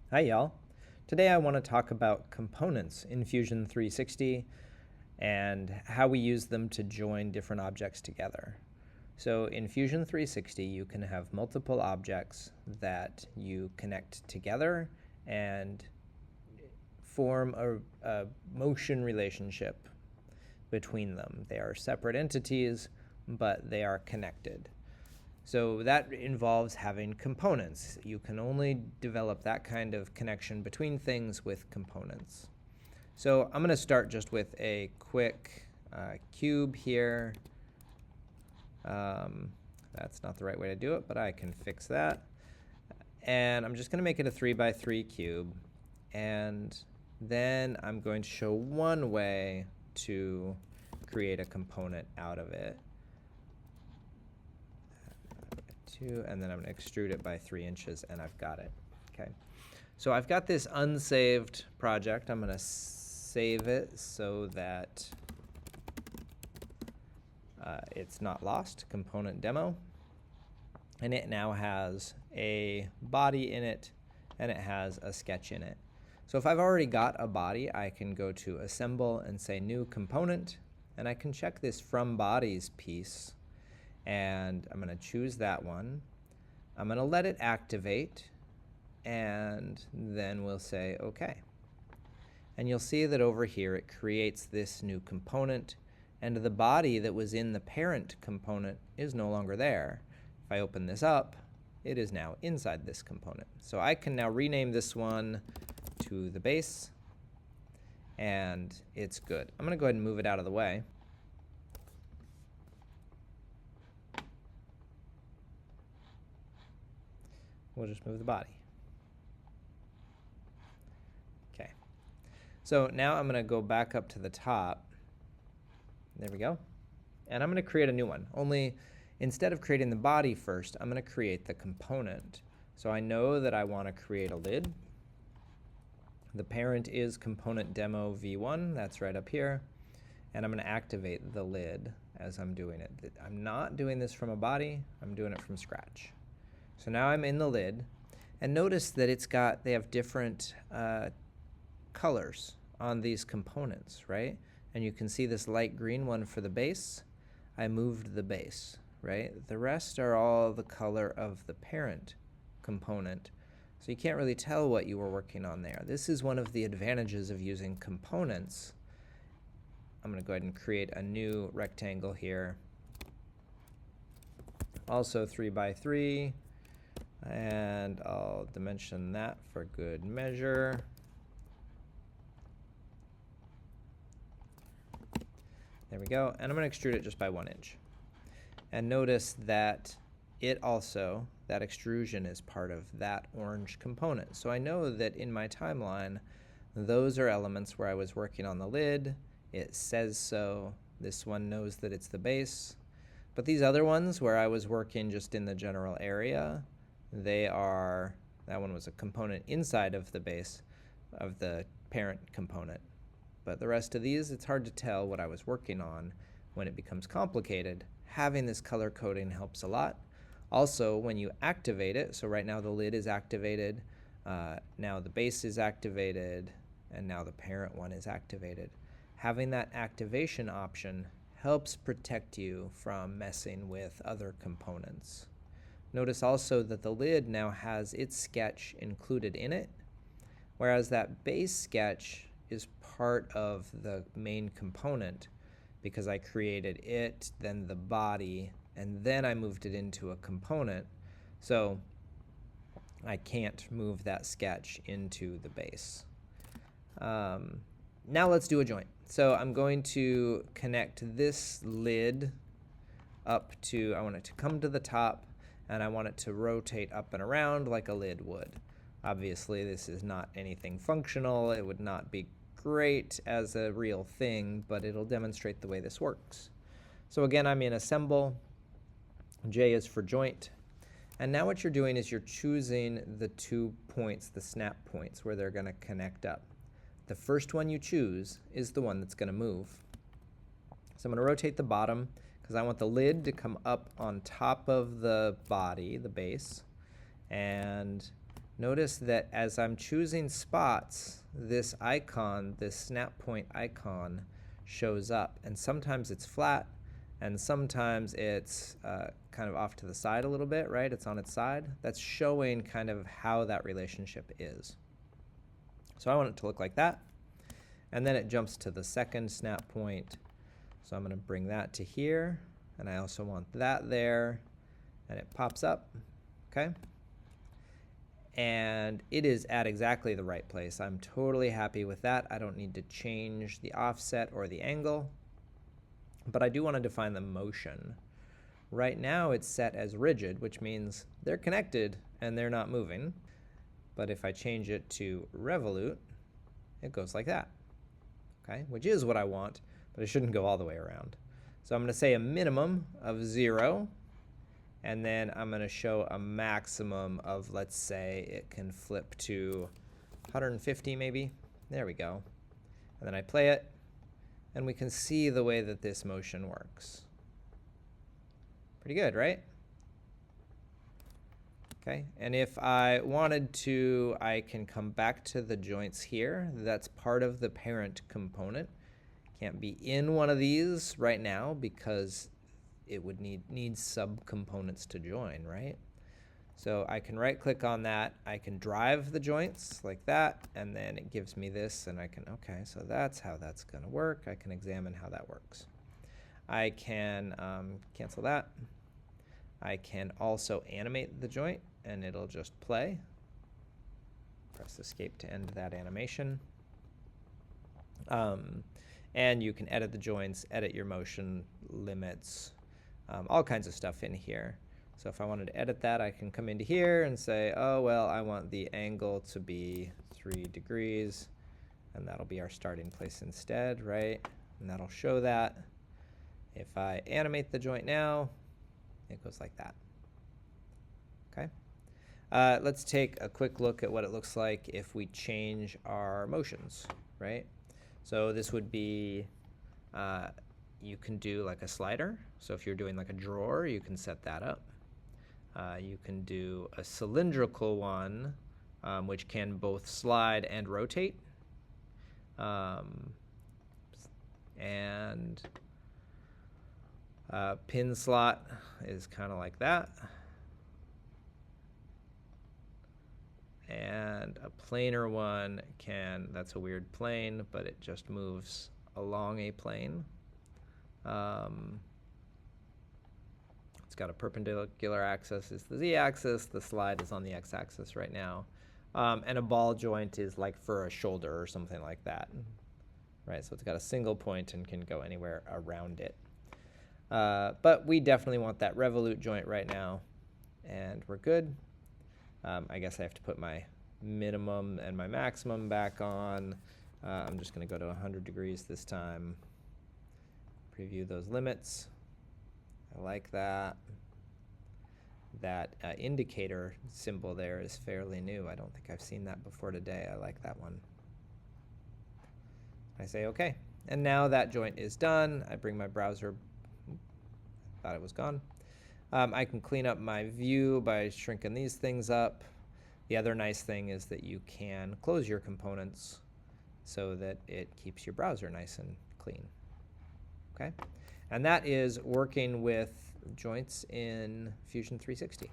Hi y'all. Today I want to talk about components in Fusion 360 and how we use them to join different objects together. So in Fusion 360 you can have multiple objects that you connect together and form a motion relationship between them. They are separate entities, but they are connected. So that involves having components. You can only develop that kind of connection between things with components. So I'm going to start just with a quick cube here. That's not the right way to do it, but I can fix that. And I'm just going to make it a 3x3 cube. And then I'm going to show one way to create a component out of it. And then I'm going to extrude it by 3 inches, and I've got it. Okay. So I've got this unsaved project. I'm going to save it so that it's not lost. Component demo. And it now has a body in it, and it has a sketch in it. So if I've already got a body, I can go to Assemble and say New Component, and I can check this From Bodies piece. And I'm going to choose that one. I'm going to let it activate, and then we'll say OK. And you'll see that over here it creates this new component, and the body that was in the parent component is no longer there. If I open this up, it is now inside this component. So I can now rename this one to the base, and it's good. I'm going to go ahead and move it out of the way. We'll just move the body. Okay. So now I'm going to go back up to the top. There we go. And I'm going to create a new one. Only instead of creating the body first, I'm going to create the component. So I know that I want to create a lid. The parent is component demo v1. That's right up here. And I'm going to activate the lid as I'm doing it. I'm not doing this from a body. I'm doing it from scratch. So now I'm in the lid, and notice that they have different colors on these components, right? And you can see this light green one for the base. I moved the base, right? The rest are all the color of the parent component. So you can't really tell what you were working on there. This is one of the advantages of using components. I'm going to go ahead and create a new rectangle here. Also 3x3. And I'll dimension that for good measure. There we go. And I'm going to extrude it just by 1 inch. And notice that that extrusion is part of that orange component. So I know that in my timeline, those are elements where I was working on the lid. It says so. This one knows that it's the base. But these other ones where I was working just in the general area, that one was a component inside of the base of the parent component. But the rest of these, it's hard to tell what I was working on. When it becomes complicated, having this color coding helps a lot. Also, when you activate it, so right now the lid is activated, now the base is activated, and now the parent one is activated. Having that activation option helps protect you from messing with other components. Notice also that the lid now has its sketch included in it, whereas that base sketch is part of the main component because I created it, then the body, and then I moved it into a component. So I can't move that sketch into the base. Now let's do a joint. So I'm going to connect this lid up to, I want it to come to the top, and I want it to rotate up and around like a lid would. Obviously, this is not anything functional. It would not be great as a real thing, but it'll demonstrate the way this works. So again, I'm in Assemble. J is for joint. And now what you're doing is you're choosing the 2 points, the snap points, where they're going to connect up. The first one you choose is the one that's going to move. So I'm going to rotate the bottom because I want the lid to come up on top of the body, the base, and notice that as I'm choosing spots, this icon, this snap point icon, shows up. And sometimes it's flat, and sometimes it's kind of off to the side a little bit, right? It's on its side. That's showing kind of how that relationship is. So I want it to look like that. And then it jumps to the second snap point. So I'm going to bring that to here. And I also want that there. And it pops up. Okay? And it is at exactly the right place. I'm totally happy with that. I don't need to change the offset or the angle. But I do want to define the motion. Right now it's set as rigid, which means they're connected and they're not moving. But if I change it to revolute, it goes like that. Okay, which is what I want, but it shouldn't go all the way around. So I'm going to say a minimum of 0, and then I'm going to show a maximum of, let's say, it can flip to 150 maybe. There we go. And then I play it, and we can see the way that this motion works. Pretty good, right? Okay, and if I wanted to, I can come back to the joints here. That's part of the parent component. Can't be in one of these right now because it would need subcomponents to join, right? So I can right-click on that. I can drive the joints like that, and then it gives me this, and I can, okay, so that's how that's going to work. I can examine how that works. I can cancel that. I can also animate the joint, and it'll just play. Press escape to end that animation. And you can edit the joints, edit your motion limits, all kinds of stuff in here. So if I wanted to edit that, I can come into here and say, oh, well, I want the angle to be 3 degrees, and that'll be our starting place instead, right? And that'll show that. If I animate the joint now, it goes like that. Okay. Let's take a quick look at what it looks like if we change our motions, right? So this would be, you can do like a slider. So if you're doing like a drawer, you can set that up. You can do a cylindrical one, which can both slide and rotate. And pin slot is kind of like that. And a planar one that's a weird plane, but it just moves along a plane. It's got a perpendicular axis is the z-axis, the slide is on the x-axis right now. And a ball joint is like for a shoulder or something like that. Right, so it's got a single point and can go anywhere around it. But we definitely want that revolute joint right now, and we're good. I guess I have to put my minimum and my maximum back on. I'm just going to go to 100 degrees this time. Preview those limits. I like that. That indicator symbol there is fairly new. I don't think I've seen that before today. I like that one. I say OK. And now that joint is done. I bring my browser. Thought it was gone. I can clean up my view by shrinking these things up. The other nice thing is that you can close your components so that it keeps your browser nice and clean. Okay? And that is working with joints in Fusion 360.